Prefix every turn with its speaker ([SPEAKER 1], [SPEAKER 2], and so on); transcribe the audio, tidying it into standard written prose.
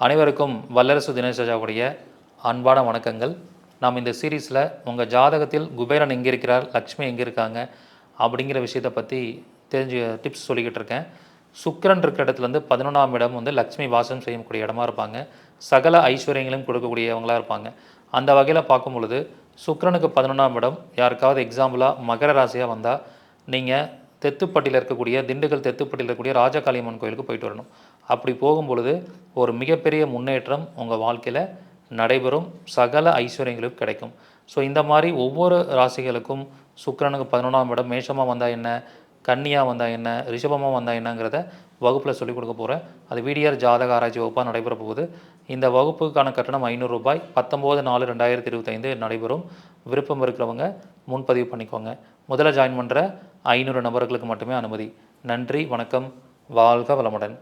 [SPEAKER 1] அனைவருக்கும் வல்லரசு தினேஷாவுடைய அன்பான வணக்கங்கள். நாம் இந்த சீரீஸில் உங்கள் ஜாதகத்தில் குபேரன் எங்கே இருக்கிறார், லக்ஷ்மி எங்கே இருக்காங்க அப்படிங்கிற விஷயத்தை பற்றி டிப்ஸ் சொல்லிக்கிட்டு இருக்கேன். சுக்கிரன் இருக்கிற இடத்துலேருந்து 11ஆம் இடம் வந்து லக்ஷ்மி வாசம் செய்யக்கூடிய இடமா இருப்பாங்க. சகல ஐஸ்வர்யங்களையும் கொடுக்கக்கூடியவங்களாக இருப்பாங்க. அந்த வகையில் பார்க்கும் பொழுது சுக்கிரனுக்கு 11ஆம் இடம் யாருக்காவது எக்ஸாம்பிளாக மகர ராசியாக வந்தால் நீங்கள் தெத்துப்பட்டியில் இருக்கக்கூடிய தெத்துப்பட்டியில் இருக்கக்கூடிய ராஜகாளியம்மன் கோயிலுக்கு போயிட்டு வரணும். அப்படி போகும்பொழுது ஒரு மிகப்பெரிய முன்னேற்றம் உங்கள் வாழ்க்கையில் நடைபெறும், சகல ஐஸ்வர்யங்களும் கிடைக்கும். ஸோ இந்த மாதிரி ஒவ்வொரு ராசிகளுக்கும் சுக்கிரனுக்கு 11ஆம் இடம் மேஷமாக வந்தால் என்ன, கன்னியாக வந்தால் என்ன, ரிஷபமாக வந்தால் என்னங்கிறத வகுப்பில் சொல்லிக் கொடுக்க போகிறேன். அது விடிஆர் ஜாதக ஆராய்ச்சி வகுப்பாக நடைபெற போகுது. இந்த வகுப்புக்கான கட்டணம் ரூ. 500. 19/4/2025 நடைபெறும். விருப்பம் இருக்கிறவங்க முன்பதிவு பண்ணிக்கோங்க. முதல்ல ஜாயின் பண்ணுற 500 நபர்களுக்கு மட்டுமே அனுமதி. நன்றி, வணக்கம், வாழ்க வளமுடன்.